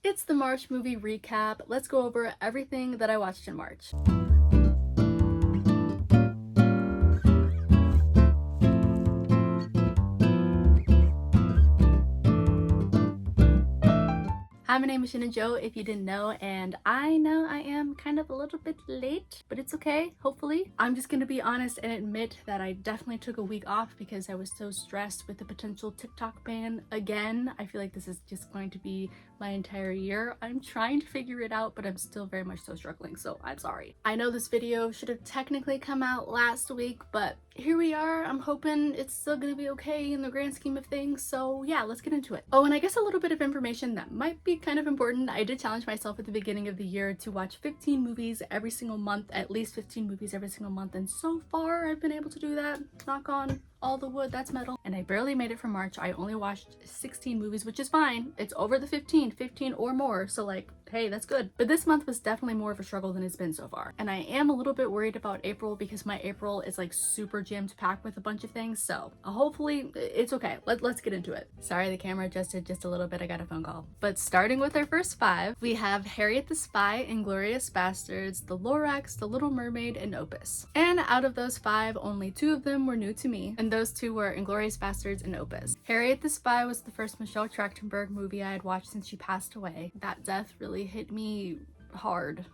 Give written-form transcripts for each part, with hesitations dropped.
It's the March movie recap. Let's go over everything that I watched in March. Hi, my name is Shannon Joe, if you didn't know, and I know I am kind of a little bit late, but it's okay, hopefully. I'm just gonna be honest and admit that I definitely took a week off because I was so stressed with the potential TikTok ban again. I feel like this is just going to be my entire year. I'm trying to figure it out, but I'm still very much so struggling, so I'm sorry. I know this video should have technically come out last week, but here we are. I'm hoping it's still gonna be okay in the grand scheme of things, so yeah, let's get into it. Oh, and I guess a little bit of information that might be kind of important. I did challenge myself at the beginning of the year to watch 15 movies every single month, at least 15 movies every single month, and so far I've been able to do that. Knock on all the wood, that's metal. And I barely made it for March. I only watched 16 movies, which is fine. It's over the 15 or more, so like, hey, that's good. But this month was definitely more of a struggle than it's been so far. And I am a little bit worried about April because my April is like super jammed packed with a bunch of things, so hopefully it's okay. Let's get into it. Sorry, the camera adjusted just a little bit. I got a phone call. But starting with our first five, we have Harriet the Spy, Inglourious Bastards, The Lorax, The Little Mermaid, and Opus. And out of those five, only two of them were new to me, and those two were Inglourious Bastards and Opus. Harriet the Spy was the first Michelle Trachtenberg movie I had watched since she passed away. That death really hit me hard.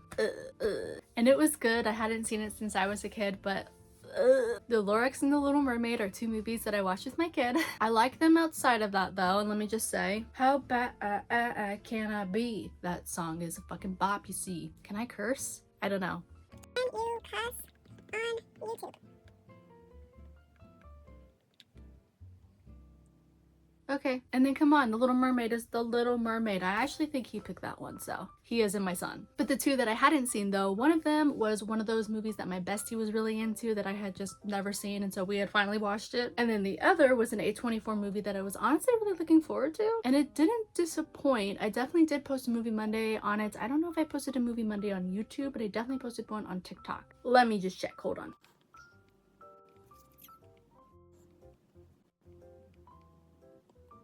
And it was good. I hadn't seen it since I was a kid, but The Lorax and The Little Mermaid are two movies that I watched with my kid. I like them outside of that though, and let me just say, how bad can I be? That song is a fucking bop, you see. Can I curse? I don't know. Can you cuss on YouTube? Okay, and then come on, The Little Mermaid is The Little Mermaid. I actually think he picked that one, so he isn't my son. But the two that I hadn't seen though, one of them was one of those movies that my bestie was really into that I had just never seen, and so we had finally watched it. And then the other was an A24 movie that I was honestly really looking forward to, and it didn't disappoint. I definitely did post a Movie Monday on it. I don't know if I posted a Movie Monday on YouTube, but I definitely posted one on TikTok. Let me just check, hold on.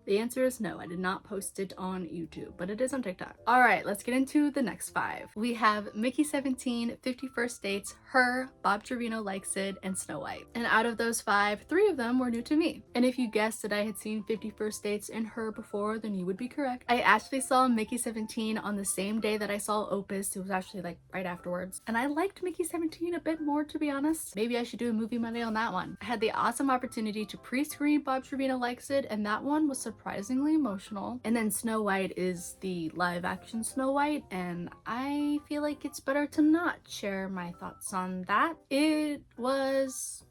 The answer is no, I did not post it on YouTube, but it is on TikTok. All right, let's get into the next five. We have Mickey 17, 50 First Dates, Her, Bob Trevino Likes It, and Snow White. And out of those five, three of them were new to me. And if you guessed that I had seen 50 First Dates and Her before, then you would be correct. I actually saw Mickey 17 on the same day that I saw Opus. It was actually like right afterwards. And I liked Mickey 17 a bit more, to be honest. Maybe I should do a Movie Monday on that one. I had the awesome opportunity to pre-screen Bob Trevino Likes It, and that one was surprisingly emotional. And then Snow White is the live action Snow White, and I feel like it's better to not share my thoughts on that. It was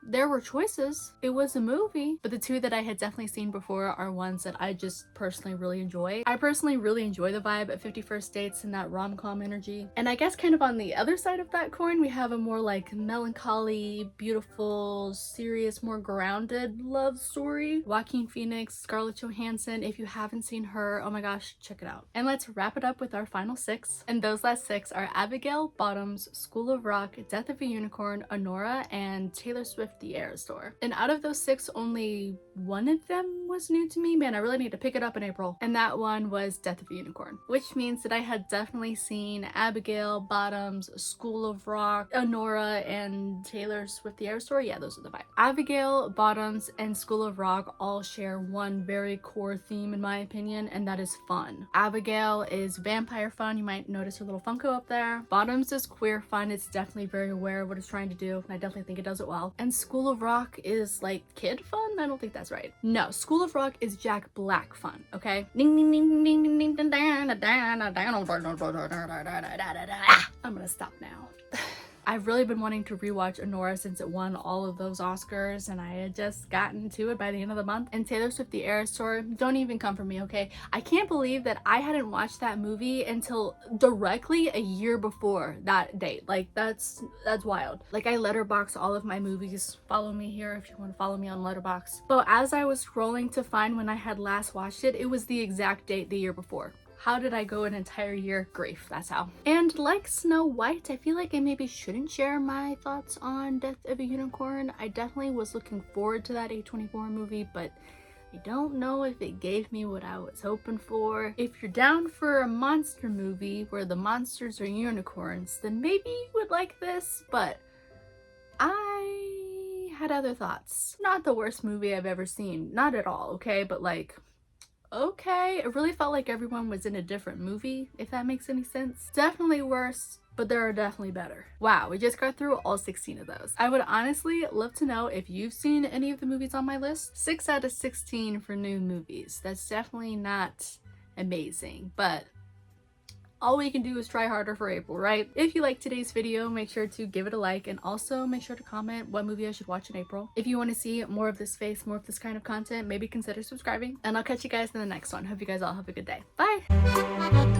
there were choices. It was a movie, but the two that I had definitely seen before are ones that I just personally really enjoy. I personally really enjoy the vibe at 50 First Dates and that rom-com energy. And I guess kind of on the other side of that coin, we have a more like melancholy, beautiful, serious, more grounded love story. Joaquin Phoenix, Scarlett Johansson. If you haven't seen Her, oh my gosh, check it out. And let's wrap it up with our final six. And those last six are Abigail, Bottoms, School of Rock, Death of a Unicorn, Honora, and Taylor Swift The Eras Tour. And out of those six, only one of them was new to me. Man, I really need to pick it up in April. And that one was Death of a Unicorn, which means that I had definitely seen Abigail, Bottoms, School of Rock, Honora, and Taylor Swift The Eras Tour. Yeah, those are the five. Abigail, Bottoms, and School of Rock all share one very core theme in my opinion, and that is fun. Abigail is vampire fun. You might notice her little Funko up there. Bottoms is queer fun. It's definitely very aware of what it's trying to do, and I definitely think it does it well. And School of Rock is like kid fun? I don't think that's right. No, School of Rock is Jack Black fun, okay? I'm gonna stop now. I've really been wanting to rewatch Honora since it won all of those Oscars, and I had just gotten to it by the end of the month. And Taylor Swift The Eras Tour, don't even come for me, okay? I can't believe that I hadn't watched that movie until directly a year before that date. Like, that's wild. Like, I letterbox all of my movies. Follow me here if you want to follow me on Letterboxd. But as I was scrolling to find when I had last watched it, it was the exact date the year before. How did I go an entire year? Grief, that's how. And like Snow White, I feel like I maybe shouldn't share my thoughts on Death of a Unicorn. I definitely was looking forward to that A24 movie, but I don't know if it gave me what I was hoping for. If you're down for a monster movie where the monsters are unicorns, then maybe you would like this, but I had other thoughts. Not the worst movie I've ever seen, not at all, okay? But like, okay, it really felt like everyone was in a different movie, if that makes any sense. Definitely worse, but there are definitely better. Wow, we just got through all 16 of those. I would honestly love to know if you've seen any of the movies on my list. 6 out of 16 for new movies. That's definitely not amazing, but all we can do is try harder for April, right? If you like today's video, make sure to give it a like, and also make sure to comment what movie I should watch in April. If you want to see more of this face, more of this kind of content, maybe consider subscribing, and I'll catch you guys in the next one. Hope you guys all have a good day. Bye!